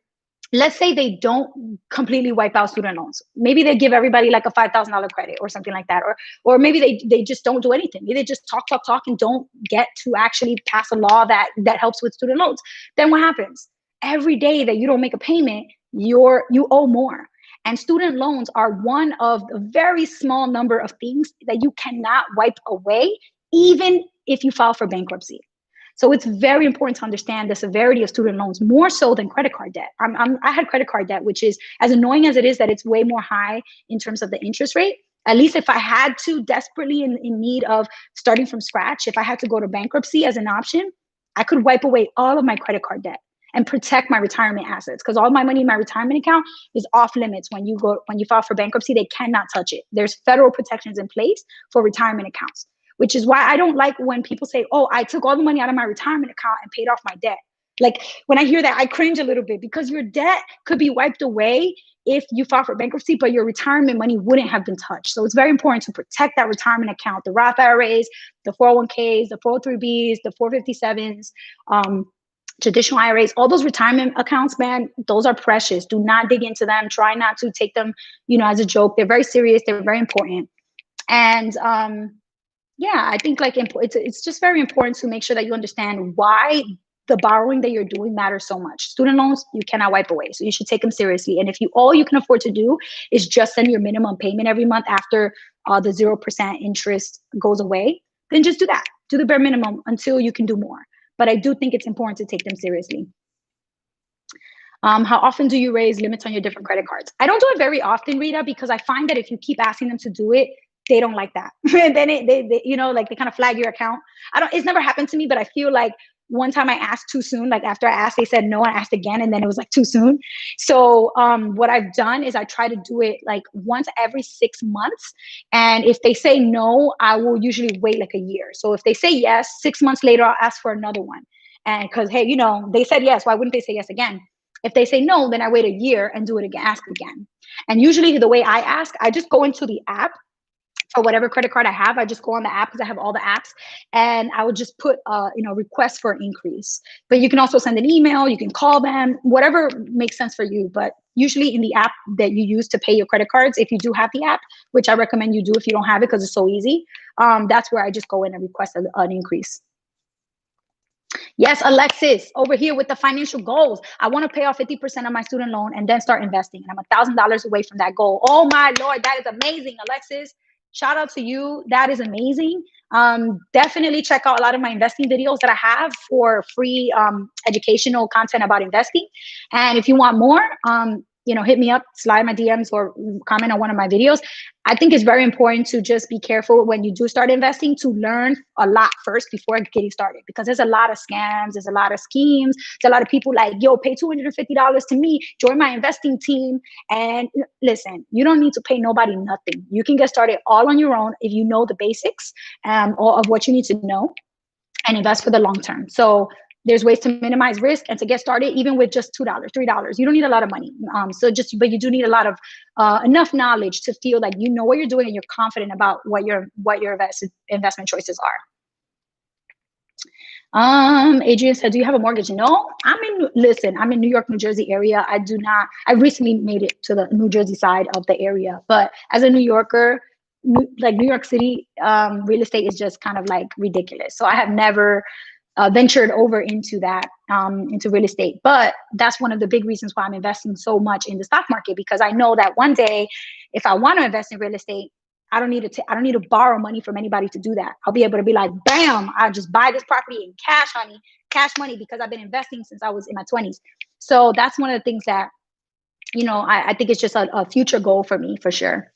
let's say they don't completely wipe out student loans. Maybe they give everybody like a $5,000 credit or something like that. Or maybe they just don't do anything. Maybe they just talk and don't get to actually pass a law that helps with student loans. Then what happens? Every day that you don't make a payment, you owe more. And student loans are one of the very small number of things that you cannot wipe away, even if you file for bankruptcy. So it's very important to understand the severity of student loans, more so than credit card debt. I had credit card debt, which is, as annoying as it is that it's way more high in terms of the interest rate. At least if I had to desperately in need of starting from scratch, if I had to go to bankruptcy as an option, I could wipe away all of my credit card debt and protect my retirement assets, because all my money in my retirement account is off limits. When you file for bankruptcy, they cannot touch it. There's federal protections in place for retirement accounts, which is why I don't like when people say, "Oh, I took all the money out of my retirement account and paid off my debt." Like, when I hear that, I cringe a little bit, because your debt could be wiped away if you file for bankruptcy, but your retirement money wouldn't have been touched. So it's very important to protect that retirement account, the Roth IRAs, the 401ks, the 403bs, the 457s, traditional IRAs, all those retirement accounts, man, those are precious. Do not dig into them. Try not to take them, as a joke. They're very serious. They're very important. And yeah, I think it's just very important to make sure that you understand why the borrowing that you're doing matters so much. Student loans, you cannot wipe away. So you should take them seriously. And if all you can afford to do is just send your minimum payment every month after the 0% interest goes away, then just do that. Do the bare minimum until you can do more. But I do think it's important to take them seriously. How often do you raise limits on your different credit cards? I don't do it very often, Rita, because I find that if you keep asking them to do it, they don't like that. And then they kind of flag your account. It's never happened to me, but I feel like one time I asked too soon. Like, after I asked, they said no, I asked again, and then it was like too soon. So what I've done is I try to do it like once every 6 months. And if they say no, I will usually wait like a year. So if they say yes, 6 months later, I'll ask for another one. And because, hey, they said yes, why wouldn't they say yes again? If they say no, then I wait a year and do it again, ask again. And usually the way I ask, I just go into the app. For whatever credit card I have, I just go on the app, because I have all the apps, and I would just put request for an increase. But you can also send an email, you can call them, whatever makes sense for you. But usually in the app that you use to pay your credit cards, if you do have the app, which I recommend you do if you don't have it because it's so easy. That's where I just go in and request an increase. Yes, Alexis, over here with the financial goals. I want to pay off 50% of my student loan and then start investing. And I'm $1,000 away from that goal. Oh my Lord, that is amazing, Alexis. Shout out to you. That is amazing. Definitely check out a lot of my investing videos that I have for free educational content about investing. And if you want more, hit me up, slide my DMs, or comment on one of my videos. I think it's very important to just be careful when you do start investing to learn a lot first before getting started, because there's a lot of scams, there's a lot of schemes, there's a lot of people like, yo, pay $250 to me, join my investing team. And listen, you don't need to pay nobody nothing. You can get started all on your own if you know the basics of what you need to know and invest for the long term. So there's ways to minimize risk and to get started, even with just $2, $3. You don't need a lot of money. But you do need a lot of enough knowledge to feel like you know what you're doing and you're confident about what your investment choices are. Adrian said, do you have a mortgage? No, I'm in New York, New Jersey area. I recently made it to the New Jersey side of the area, but as a New Yorker, like New York City, real estate is just kind of like ridiculous. So I have never ventured over into that, into real estate. But that's one of the big reasons why I'm investing so much in the stock market, because I know that one day, if I want to invest in real estate, I don't need to borrow money from anybody to do that. I'll be able to be like, bam, I'll just buy this property in cash money, because I've been investing since I was in my 20s. So that's one of the things that, I think it's just a future goal for me, for sure.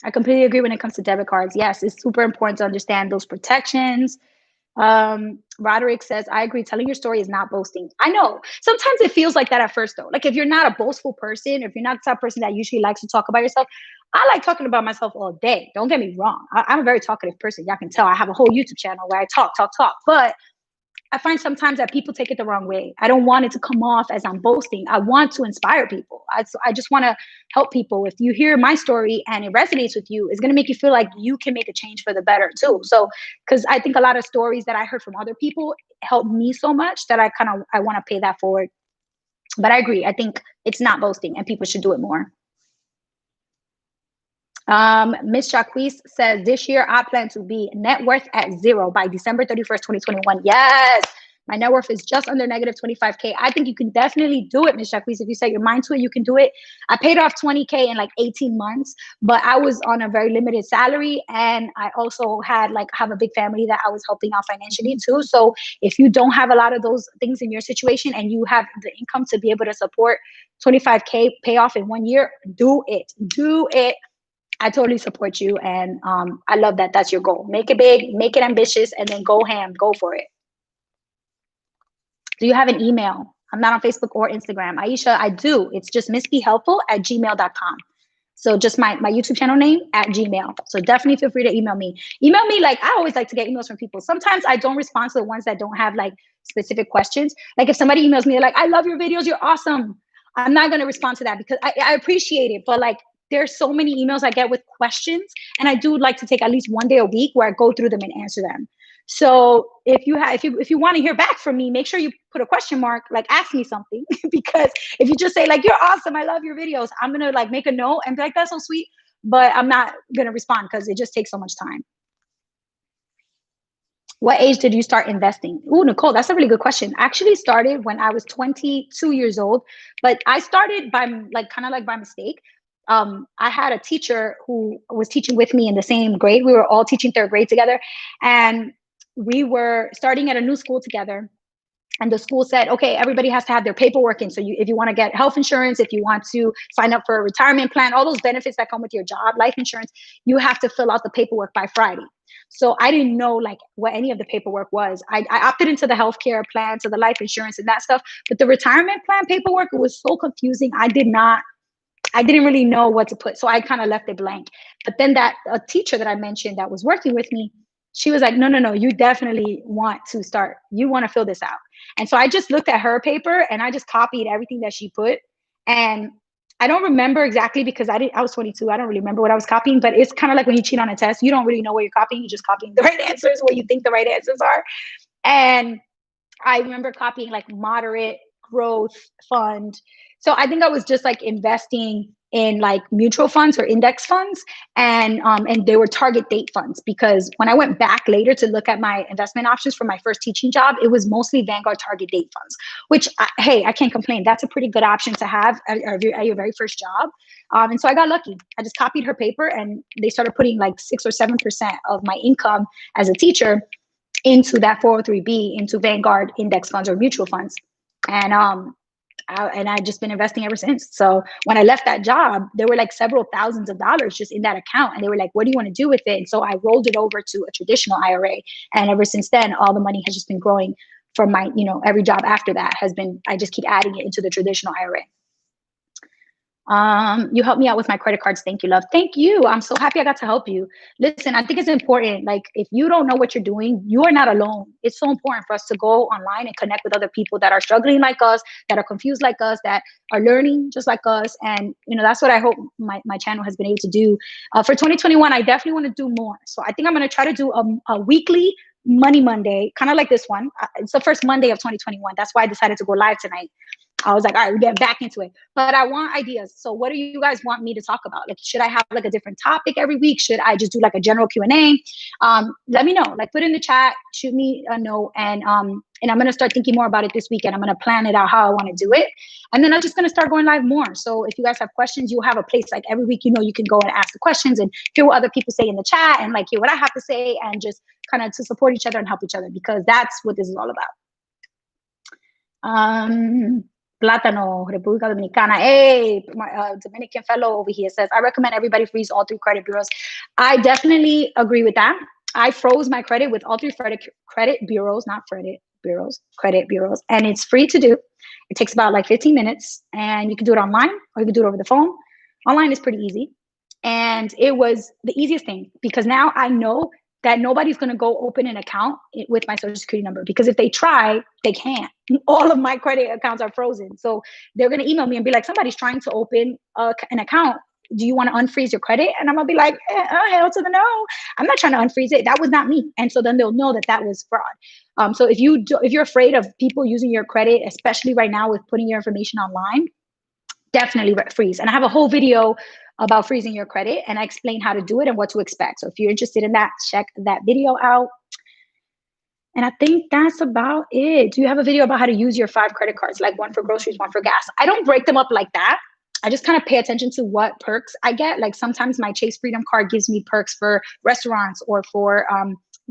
I completely agree when it comes to debit cards. Yes, it's super important to understand those protections. Roderick says, I agree. Telling your story is not boasting. I know. Sometimes it feels like that at first, though. Like if you're not a boastful person, or if you're not the type of person that usually likes to talk about yourself, I like talking about myself all day. Don't get me wrong. I'm a very talkative person. Y'all can tell. I have a whole YouTube channel where I talk. But I find sometimes that people take it the wrong way. I don't want it to come off as I'm boasting. I want to inspire people. I just want to help people. If you hear my story and it resonates with you, it's going to make you feel like you can make a change for the better too. So, because I think a lot of stories that I heard from other people helped me so much that I want to pay that forward. But I agree. I think it's not boasting and people should do it more. Miss Jacques says, this year I plan to be net worth at 0 by December 31st, 2021. Yes, my net worth is just under negative 25K. I think you can definitely do it, Miss Jacques. If you set your mind to it, you can do it. I paid off 20K in like 18 months, but I was on a very limited salary. And I also have a big family that I was helping out financially too. So if you don't have a lot of those things in your situation and you have the income to be able to support 25K pay off in 1 year, do it. I totally support you. And I love that that's your goal. Make it big, make it ambitious, and then go ham, go for it. Do you have an email? I'm not on Facebook or Instagram. Aisha, I do. It's just missbehelpful@gmail.com. So just my YouTube channel name @gmail. So definitely feel free to email me. Email me, like I always like to get emails from people. Sometimes I don't respond to the ones that don't have like specific questions. Like if somebody emails me, they're like, I love your videos, you're awesome. I'm not going to respond to that because I appreciate it. But like, there's so many emails I get with questions, and I do like to take at least one day a week where I go through them and answer them. So if you want to hear back from me, make sure you put a question mark, like ask me something, because if you just say like, you're awesome, I love your videos, I'm going to like make a note and be like, that's so sweet, but I'm not going to respond because it just takes so much time. What age did you start investing? Oh, Nicole, that's a really good question. I actually started when I was 22 years old, but I started by by mistake. I had a teacher who was teaching with me in the same grade. We were all teaching third grade together, and we were starting at a new school together. And the school said, okay, everybody has to have their paperwork in. So if you want to get health insurance, if you want to sign up for a retirement plan, all those benefits that come with your job, life insurance, you have to fill out the paperwork by Friday. So I didn't know like what any of the paperwork was. I opted into the healthcare plan, to the life insurance and that stuff. But the retirement plan paperwork, it was so confusing. I didn't really know what to put. So I kind of left it blank. But then a teacher that I mentioned that was working with me, she was like, no, you definitely want to start. You want to fill this out. And so I just looked at her paper and I just copied everything that she put. And I don't remember exactly because I was 22. I don't really remember what I was copying, but it's kind of like when you cheat on a test, you don't really know what you're copying. You're just copying the right answers, what you think the right answers are. And I remember copying like moderate growth fund. So I think I was just like investing in like mutual funds or index funds, and they were target date funds, because when I went back later to look at my investment options for my first teaching job, it was mostly Vanguard target date funds, which hey, I can't complain. That's a pretty good option to have at your very first job. And so I got lucky. I just copied her paper, and they started putting like 6 or 7% of my income as a teacher into that 403b, into Vanguard index funds or mutual funds. And I've just been investing ever since. So when I left that job, there were like several thousands of dollars just in that account. And they were like, what do you want to do with it? And so I rolled it over to a traditional IRA. And ever since then, all the money has just been growing from my, every job after that has been, I just keep adding it into the traditional IRA. You helped me out with my credit cards. Thank you, love. Thank you. I'm so happy I got to help you. Listen, I think it's important. Like, if you don't know what you're doing, you are not alone. It's so important for us to go online and connect with other people that are struggling like us, that are confused like us, that are learning just like us. And, that's what I hope my channel has been able to do. For 2021, I definitely want to do more. So I think I'm going to try to do a weekly Money Monday, kind of like this one. It's the first Monday of 2021. That's why I decided to go live tonight. I was like, all right, we get back into it. But I want ideas. So what do you guys want me to talk about? Like, should I have like a different topic every week? Should I just do like a general Q&A? Let me know. Like, put in the chat, shoot me a note, and I'm going to start thinking more about it this weekend. I'm going to plan it out how I want to do it. And then I'm just going to start going live more. So if you guys have questions, you'll have a place like every week, you can go and ask the questions and hear what other people say in the chat, and like hear what I have to say, and just kind of to support each other and help each other, because that's what this is all about. Plátano, República Dominicana. Hey, my Dominican fellow over here says, I recommend everybody freeze all 3 credit bureaus. I definitely agree with that. I froze my credit with all 3 credit bureaus, not credit bureaus, credit bureaus. And it's free to do. It takes about like 15 minutes, and you can do it online, or you can do it over the phone. Online is pretty easy. And it was the easiest thing, because now I know that nobody's going to go open an account with my social security number, because if they try, they can't. All of my credit accounts are frozen. So they're going to email me and be like, somebody's trying to open an account. Do you want to unfreeze your credit? And I'm going to be like, hell to the no. I'm not trying to unfreeze it. That was not me. And so then they'll know that that was fraud. So if you're afraid of people using your credit, especially right now with putting your information online, definitely freeze. And I have a whole video about freezing your credit, and I explain how to do it and what to expect. So if you're interested in that, check that video out. And I think that's about it. Do you have a video about how to use your 5 credit cards, like one for groceries, one for gas? I don't break them up like that. I just kind of pay attention to what perks I get. Like, sometimes my Chase Freedom card gives me perks for restaurants or for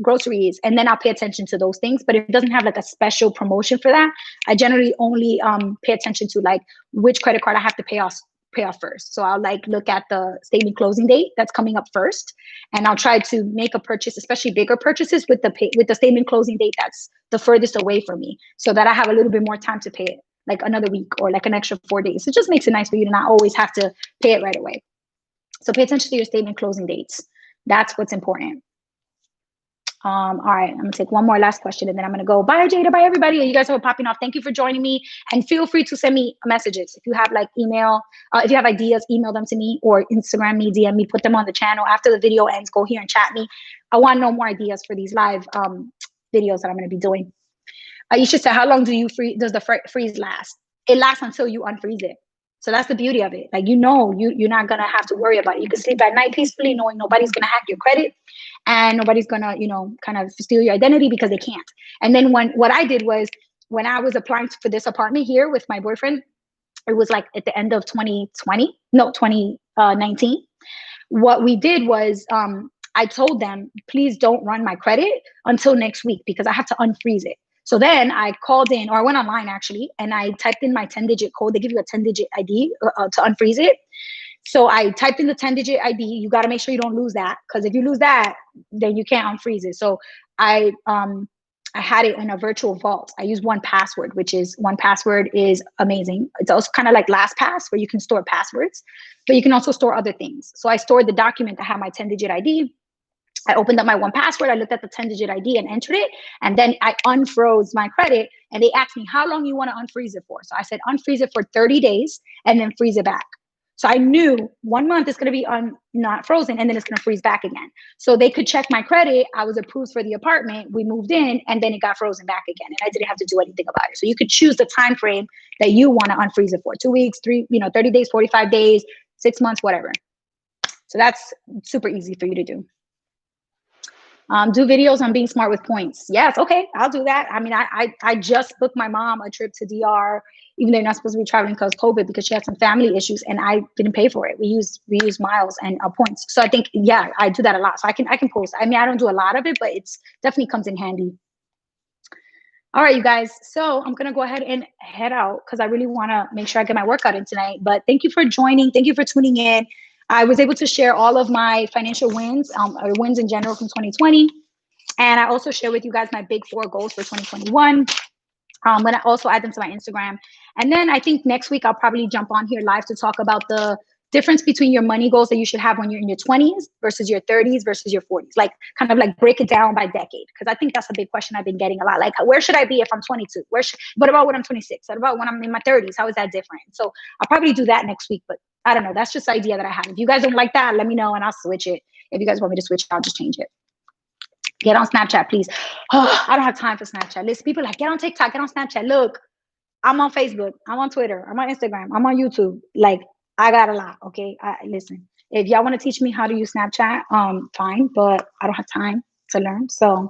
groceries, and then I'll pay attention to those things. But it doesn't have like a special promotion for that. I generally only pay attention to like which credit card I have to pay off first. So I'll like look at the statement closing date that's coming up first, and I'll try to make a purchase, especially bigger purchases, with the statement closing date that's the furthest away from me, so that I have a little bit more time to pay it, like another week or like an extra 4 days. It just makes it nice for you to not always have to pay it right away. So pay attention to your statement closing dates. That's what's important. All right, I'm gonna take one more last question, and then I'm gonna go. Bye, Jada. Bye, everybody. You guys are popping off. Thank you for joining me, and feel free to send me messages if you have like email. If you have ideas, email them to me, or Instagram me, DM me, put them on the channel. After the video ends, go here and chat me. I want to know more ideas for these live videos that I'm gonna be doing. You should say, how long does the freeze last? It lasts until you unfreeze it. So that's the beauty of it. Like, you're not going to have to worry about it. You can sleep at night peacefully knowing nobody's going to hack your credit, and nobody's going to, kind of steal your identity, because they can't. And then what I did was, when I was applying for this apartment here with my boyfriend, it was like at the end of 2019. What we did was, I told them, please don't run my credit until next week, because I have to unfreeze it. So then I called in, or I went online actually, and I typed in my 10-digit code. They give you a 10-digit ID to unfreeze it. So I typed in the 10-digit ID. You got to make sure you don't lose that, because if you lose that, then you can't unfreeze it. So I had it in a virtual vault. I use 1Password, which is 1Password is amazing. It's also kind of like LastPass, where you can store passwords, but you can also store other things. So I stored the document that had my 10-digit ID. I opened up my 1Password, I looked at the 10-digit ID and entered it, and then I unfroze my credit, and they asked me, how long you want to unfreeze it for? So I said, unfreeze it for 30 days and then freeze it back. So I knew 1 month is going to be not frozen, and then it's going to freeze back again. So they could check my credit. I was approved for the apartment. We moved in, and then it got frozen back again, and I didn't have to do anything about it. So you could choose the time frame that you want to unfreeze it for: 2 weeks, 30 days, 45 days, 6 months, whatever. So that's super easy for you to do. Do videos on being smart with points. Yes, okay, I'll do that. I mean, I just booked my mom a trip to DR, even though they're not supposed to be traveling because of COVID, because she had some family issues, and I didn't pay for it. We use miles and points. So I think, yeah, I do that a lot. So I can post. I mean, I don't do a lot of it, but it's definitely comes in handy. All right, you guys. So I'm gonna go ahead and head out because I really want to make sure I get my workout in tonight. But thank you for joining. Thank you for tuning in. I was able to share all of my financial wins, or wins in general from 2020. And I also share with you guys my big 4 goals for 2021. I'm going to also add them to my Instagram. And then I think next week, I'll probably jump on here live to talk about the difference between your money goals that you should have when you're in your 20s versus your 30s versus your 40s. Like, kind of like break it down by decade. Because I think that's a big question I've been getting a lot. Like, where should I be if I'm 22? What about when I'm 26? What about when I'm in my 30s? How is that different? So I'll probably do that next week. But I don't know. That's just the idea that I have. If you guys don't like that, let me know and I'll switch it. If you guys want me to switch it, I'll just change it. Get on Snapchat, please. Oh, I don't have time for Snapchat. Listen, people are like, get on TikTok, get on Snapchat. Look, I'm on Facebook, I'm on Twitter, I'm on Instagram, I'm on YouTube. Like, I got a lot, okay? Listen, if y'all want to teach me how to use Snapchat, fine, but I don't have time to learn. So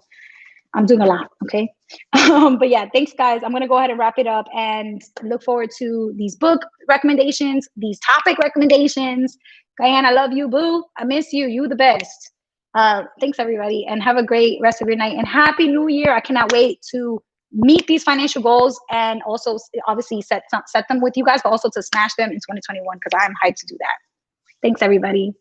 I'm doing a lot, okay? But yeah, thanks, guys. I'm going to go ahead and wrap it up and look forward to these book recommendations, these topic recommendations. Diane, I love you, boo. I miss you. You the best. Thanks, everybody, and have a great rest of your night. And Happy New Year. I cannot wait to meet these financial goals and also obviously set them with you guys, but also to smash them in 2021 because I'm hyped to do that. Thanks, everybody.